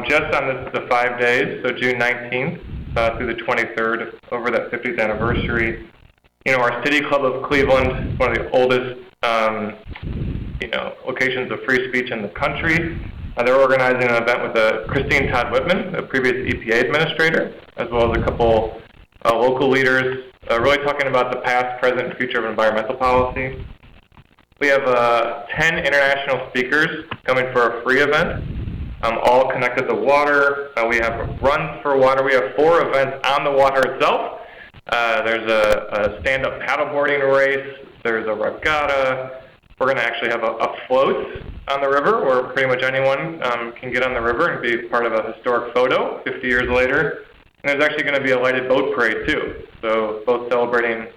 T: just on the 5 days, so June 19th through the 23rd, over that 50th anniversary. Our City Club of Cleveland, one of the oldest locations of free speech in the country. They're organizing an event with Christine Todd Whitman, the previous EPA administrator, as well as a couple local leaders, really talking about the past, present, and future of environmental policy. We have 10 international speakers coming for a free event, all connected to water. We have runs for water. We have 4 events on the water itself. There's a stand-up paddleboarding race. There's a regatta. We're going to actually have a float on the river where pretty much anyone can get on the river and be part of a historic photo 50 years later. And there's actually going to be a lighted boat parade too. So both celebrating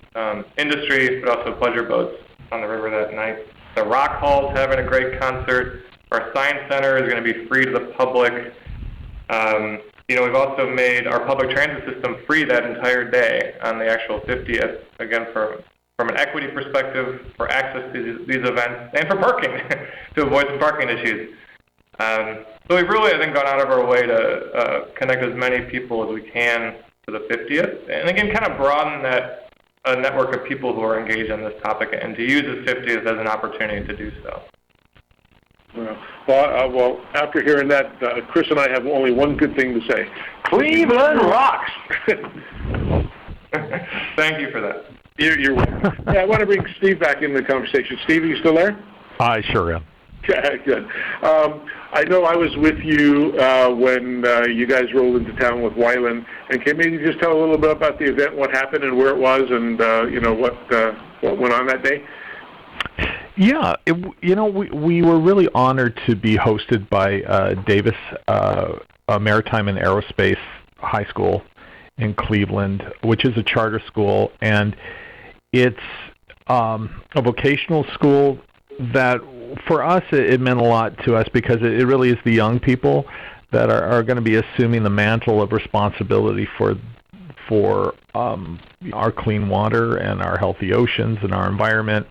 T: industry but also pleasure boats on the river that night. The Rock Hall's having a great concert. Our Science Center is going to be free to the public. We've also made our public transit system free that entire day on the actual 50th, again, from an equity perspective, for access to these events, and for parking, to avoid some parking issues. So we've really, I think, gone out of our way to connect as many people as we can to the 50th, and again, kind of broaden that network of people who are engaged on this topic, and to use the 50th as an opportunity to do so.
N: Well, after hearing that, Chris and I have only one good thing to say. Cleveland rocks!
T: Thank you for that.
N: You're welcome. Yeah, I want to bring Steve back into the conversation. Steve, are you still there?
Q: I sure am.
N: Yeah, good. I know I was with you when you guys rolled into town with Wyland, and can maybe just tell a little bit about the event, what happened, and where it was, and what went on that day?
Q: Yeah, we were really honored to be hosted by Davis Maritime and Aerospace High School in Cleveland, which is a charter school, and it's a vocational school that, for us, it meant a lot to us because it really is the young people that are going to be assuming the mantle of responsibility for our clean water and our healthy oceans and our environment.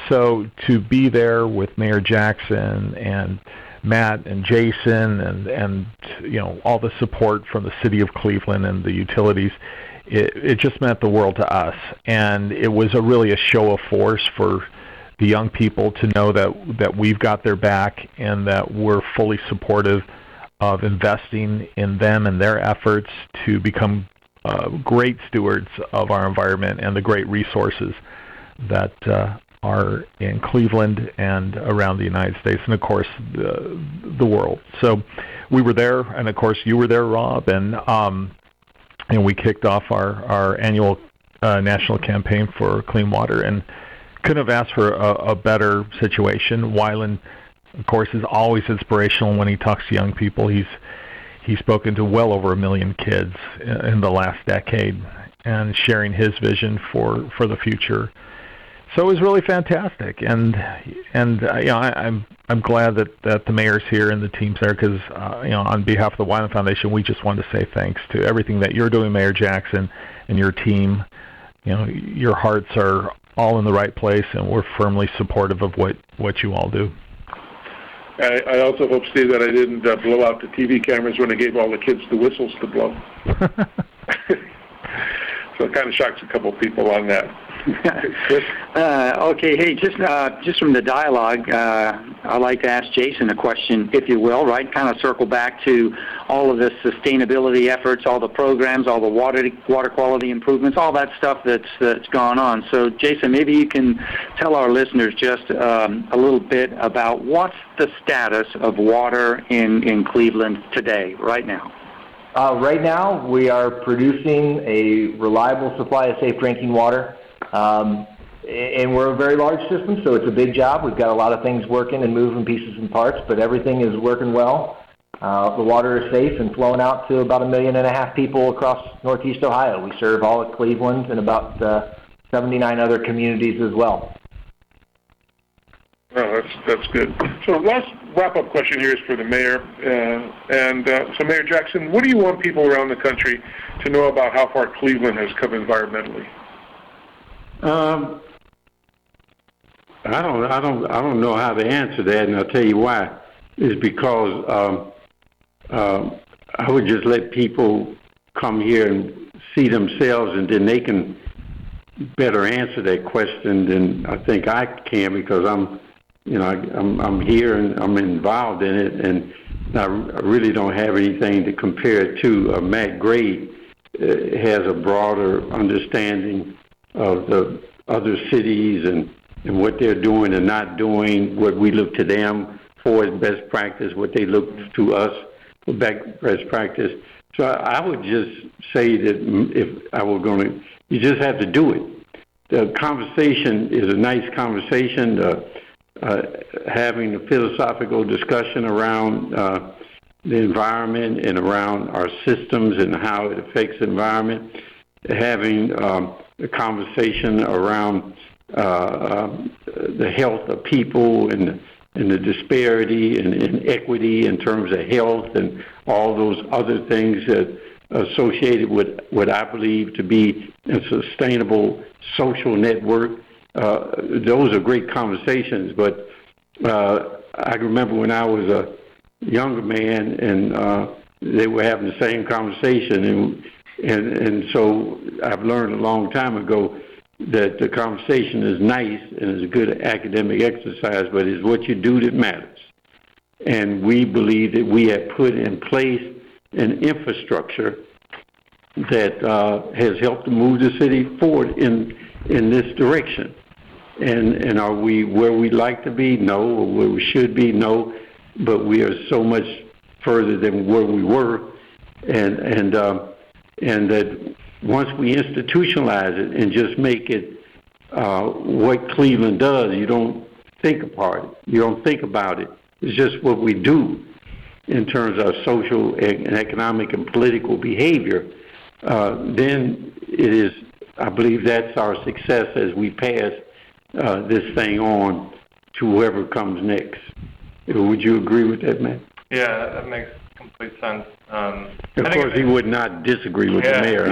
Q: So to be there with Mayor Jackson and Matt and Jason and all the support from the city of Cleveland and the utilities, it just meant the world to us. And it was really a show of force for the young people to know that we've got their back and that we're fully supportive of investing in them and their efforts to become great stewards of our environment and the great resources that are in Cleveland and around the United States and, of course, the world. So we were there, and, of course, you were there, Rob, and we kicked off our annual national campaign for clean water, and couldn't have asked for a better situation. Wyland, of course, is always inspirational when he talks to young people. He's spoken to well over 1 million kids in the last decade and sharing his vision for the future. So it was really fantastic, and I'm glad that the mayor's here and the team's there because on behalf of the Wyland Foundation, we just wanted to say thanks to everything that you're doing, Mayor Jackson, and your team. Your hearts are all in the right place, and we're firmly supportive of what you all do.
N: I also hope, Steve, that I didn't blow out the TV cameras when I gave all the kids the whistles to blow. So it kind of shocks a couple people on that.
R: Okay, hey, just from the dialogue, I'd like to ask Jason a question, if you will, right? Kind of circle back to all of the sustainability efforts, all the programs, all the water quality improvements, all that stuff that's gone on. So, Jason, maybe you can tell our listeners just a little bit about what's the status of water in Cleveland today, right now.
U: Right now, we are producing a reliable supply of safe drinking water. And we're a very large system, so it's a big job. We've got a lot of things working and moving pieces and parts, but everything is working well. The water is safe and flowing out to about 1.5 million people across Northeast Ohio. We serve all of Cleveland and about 79 other communities as well.
N: Oh, that's good. So last wrap-up question here is for the mayor. So Mayor Jackson, what do you want people around the country to know about how far Cleveland has come environmentally?
S: I don't know how to answer that, and I'll tell you why. Is because I would just let people come here and see themselves, and then they can better answer that question than I think I can, because I'm here and I'm involved in it, and I really don't have anything to compare it to. Matt Gray has a broader understanding of the other cities and what they're doing and not doing, what we look to them for as best practice, what they look to us for best practice. So I would just say that if I were going to, you just have to do it. The conversation is a nice conversation, having a philosophical discussion around the environment and around our systems and how it affects the environment, having a conversation around the health of people and the disparity and equity in terms of health and all those other things that are associated with what I believe to be a sustainable social network. Those are great conversations, but I remember when I was a younger man and they were having the same conversation, and so I've learned a long time ago that the conversation is nice and is a good academic exercise, but it's what you do that matters. And we believe that we have put in place an infrastructure that has helped to move the city forward in this direction. And are we where we'd like to be? No. Or where we should be? No. But we are so much further than where we were, and that once we institutionalize it and just make it what Cleveland does, you don't think apart. You don't think about it. It's just what we do in terms of social and economic and political behavior. Then it is, I believe that's our success as we pass this thing on to whoever comes next. Would you agree with that, Matt?
T: Yeah, that makes complete sense.
S: Of course, he would not disagree with the mayor.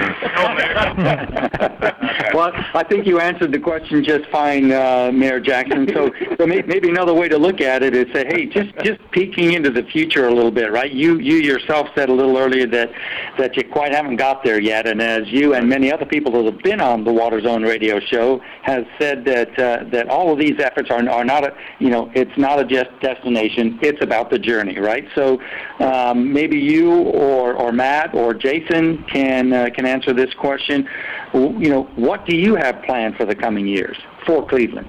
R: Well, I think you answered the question just fine, Mayor Jackson. So maybe another way to look at it is say, hey, just peeking into the future a little bit, right? You yourself said a little earlier that you quite haven't got there yet, and as you and many other people that have been on the Water Zone radio show have said that all of these efforts are not it's not a just destination, it's about the journey, right? So maybe you or Matt or Jason can answer this question. What do you have planned for the coming years for Cleveland?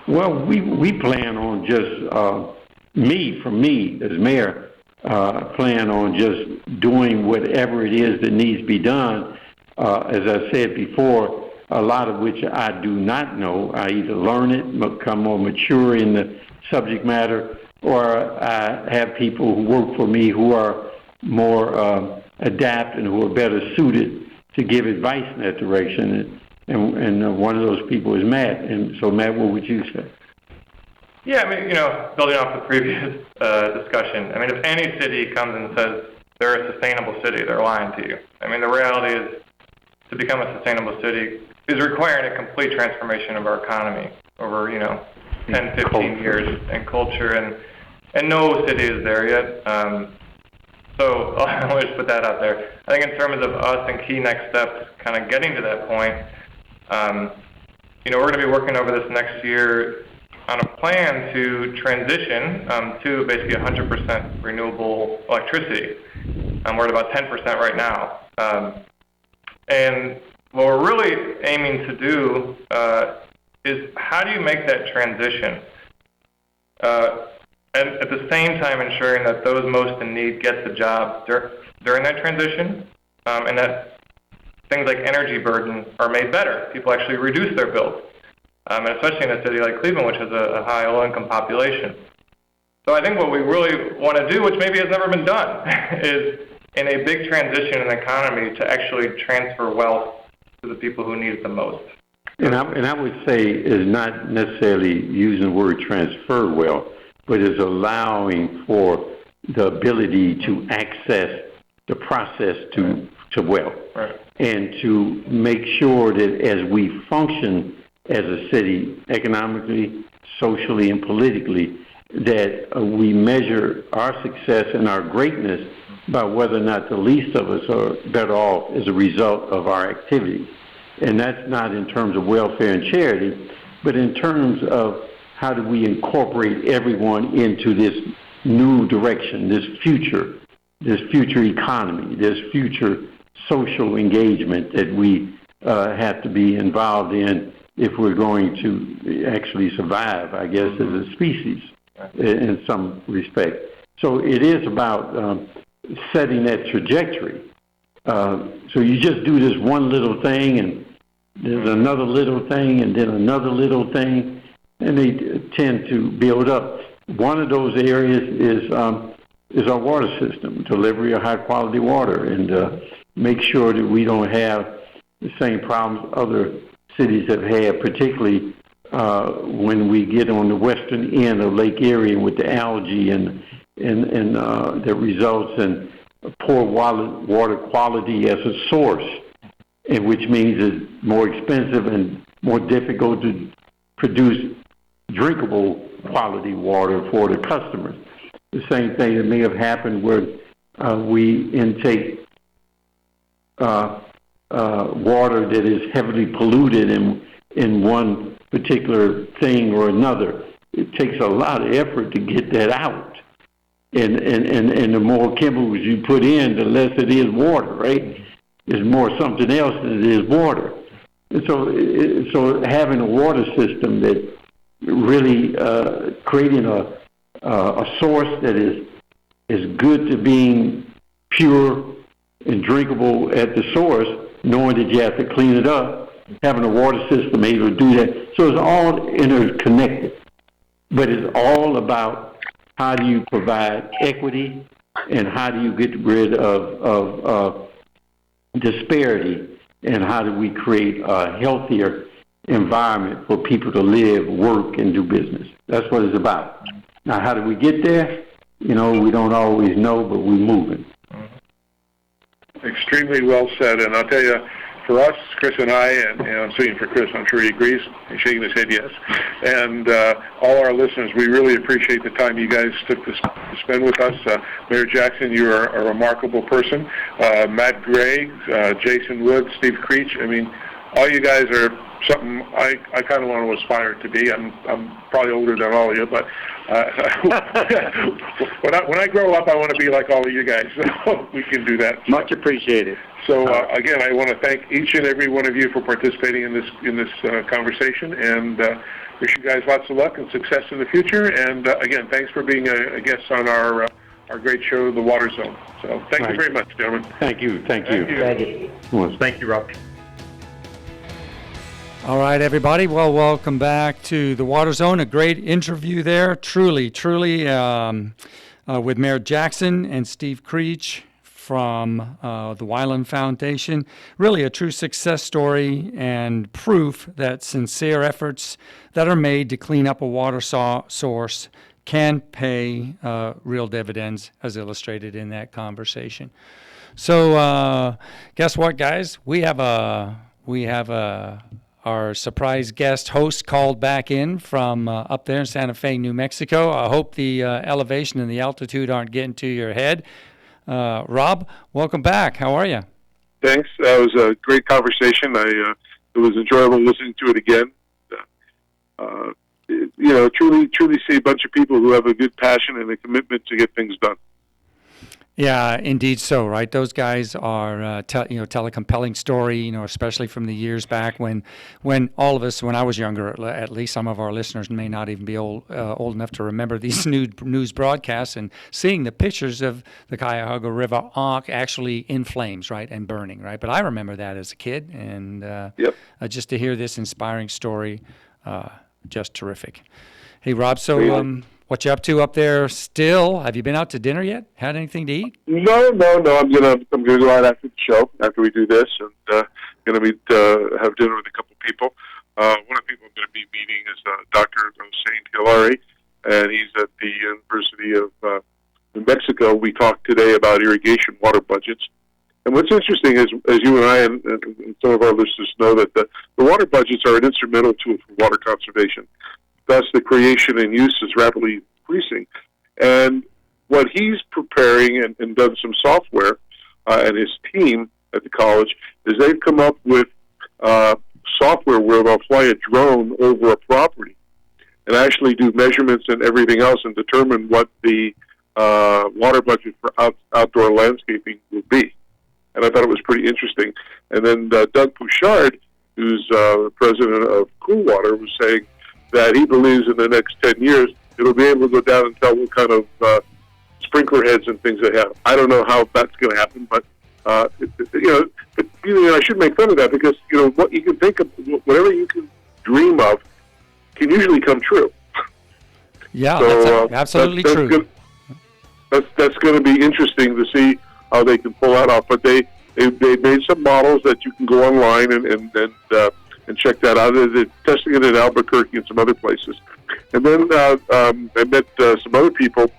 S: Well, we plan on just me as mayor, plan on just doing whatever it is that needs to be done. As I said before, a lot of which I do not know. I either learn it, become more mature in the subject matter, or I have people who work for me who are more adept and who are better suited to give advice in that direction. And one of those people is Matt. And so, Matt, what would you say?
T: Yeah, I mean, building off the previous discussion, I mean, if any city comes and says they're a sustainable city, they're lying to you. I mean, the reality is to become a sustainable city is requiring a complete transformation of our economy over, 10, 15 years, and culture, and no city is there yet. So I'll just put that out there. I think in terms of us and key next steps, kind of getting to that point, we're going to be working over this next year on a plan to transition to basically 100% renewable electricity. We're at about 10% right now. And what we're really aiming to do is how do you make that transition? And at the same time ensuring that those most in need get the job during that transition, and that things like energy burden are made better. People actually reduce their bills, and especially in a city like Cleveland, which has a high low-income population. So I think what we really want to do, which maybe has never been done, is in a big transition in the economy to actually transfer wealth to the people who need it the most.
S: And I would say is not necessarily using the word transfer wealth, but is allowing for the ability to access the process to wealth.
T: Right.
S: And to make sure that as we function as a city, economically, socially, and politically, that we measure our success and our greatness by whether or not the least of us are better off as a result of our activities. And that's not in terms of welfare and charity, but in terms of how do we incorporate everyone into this new direction, this future economy, this future social engagement that we have to be involved in if we're going to actually survive, I guess, as a species in some respect. So it is about setting that trajectory. So you just do this one little thing, and there's another little thing, and then another little thing, and they tend to build up. One of those areas is our water system, delivery of high-quality water, and make sure that we don't have the same problems other cities have had, particularly when we get on the western end of Lake Erie with the algae and that results in poor water quality as a source, and which means it's more expensive and more difficult to produce drinkable quality water for the customers. The same thing that may have happened where we intake water that is heavily polluted in one particular thing or another. It takes a lot of effort to get that out. And the more chemicals you put in, the less it is water, right? is more something else than it is water. And so having a water system that really creating a source that is good to being pure and drinkable at the source, knowing that you have to clean it up, having a water system able to do that. So it's all interconnected. But it's all about how do you provide equity and how do you get rid of disparity, and how do we create a healthier environment for people to live, work, and do business. That's what it's about. Now, how do we get there? We don't always know, but we're moving.
N: Extremely well said. And I'll tell you, for us, Chris and I, and I'm speaking for Chris, I'm sure he agrees. He's shaking his head yes. And all our listeners, we really appreciate the time you guys took to spend with us. Mayor Jackson, you are a remarkable person. Matt Gray, Jason Wood, Steve Creech. I mean, all you guys are something I kind of want to aspire to be. I'm probably older than all of you, but when I grow up, I want to be like all of you guys. So we can do that.
R: Much appreciated.
N: So again, I want to thank each and every one of you for participating in this conversation, and wish you guys lots of luck and success in the future. And again, thanks for being a guest on our great show, The Water Zone. So thank you very much, gentlemen.
S: Thank you. Thank you.
M: Thank you, Rob. All right, everybody. Well, welcome back to the Water Zone. A great interview there, truly, with Mayor Jackson and Steve Creech from the Weiland Foundation. Really a true success story and proof that sincere efforts that are made to clean up a water source can pay real dividends, as illustrated in that conversation. So, guess what, guys? We have our surprise guest host called back in from up there in Santa Fe, New Mexico. I hope the elevation and the altitude aren't getting to your head. Rob, welcome back. How are you?
N: Thanks. That was a great conversation. It was enjoyable listening to it again. Truly see a bunch of people who have a good passion and a commitment to get things done.
M: Yeah, indeed so, right? Those guys are tell a compelling story, especially from the years back when all of us, when I was younger, at least some of our listeners may not even be old enough to remember these news broadcasts and seeing the pictures of the Cuyahoga River actually in flames, right, and burning, right? But I remember that as a kid, and just to hear this inspiring story, just terrific. Hey, Rob, so what you up to up there still? Have you been out to dinner yet? Had anything to eat?
N: No. I'm gonna go out after the show, after we do this, and gonna have dinner with a couple people. One of the people I'm gonna be meeting is Dr. Saint Hilary, and he's at the University of New Mexico. We talked today about irrigation water budgets. And what's interesting is, as you and I and some of our listeners know, that the water budgets are an instrumental tool for water conservation. Thus, the creation and use is rapidly increasing. And what he's preparing and done some software, and his team at the college, is they've come up with software where they'll fly a drone over a property and actually do measurements and everything else and determine what the water budget for outdoor landscaping will be. And I thought it was pretty interesting. And then Doug Pouchard, who's president of Cool Water, was saying that he believes in the next 10 years it'll be able to go down and tell what kind of sprinkler heads and things they have. I don't know how that's going to happen, but I should make fun of that because what you can think of, whatever you can dream of, can usually come true.
M: Yeah,
N: so,
M: that's absolutely true.
N: That's going to be interesting to see how they can pull that off. But they made some models that you can go online and check that out. They're testing it in Albuquerque and some other places. And then I met some other people,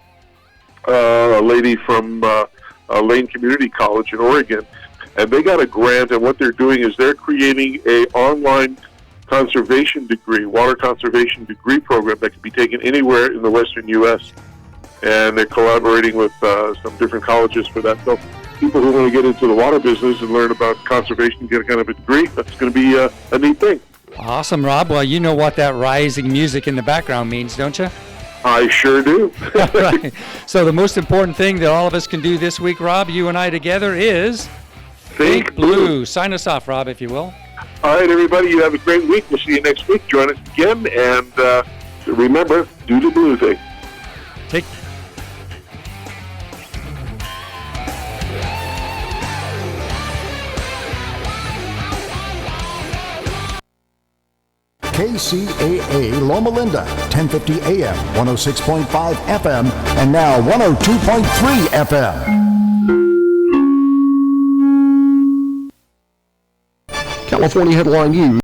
N: a lady from Lane Community College in Oregon, and they got a grant, and what they're doing is they're creating a online conservation degree, water conservation degree program that can be taken anywhere in the western U.S., and they're collaborating with some different colleges for that. So people who want to get into the water business and learn about conservation, get a kind of a degree, that's going to be a neat thing.
M: Awesome, Rob. Well, you know what that rising music in the background means, don't you?
N: I sure do.
M: Right. So the most important thing that all of us can do this week, Rob, you and I together, is
N: Think
M: blue. Sign us off, Rob, if you will.
N: All right, everybody, you have a great week. We'll see you next week. Join us again, and remember, do the blue thing.
M: Take
J: KCAA Loma Linda, 1050 AM, 106.5 FM, and now 102.3 FM.
B: California Headline News.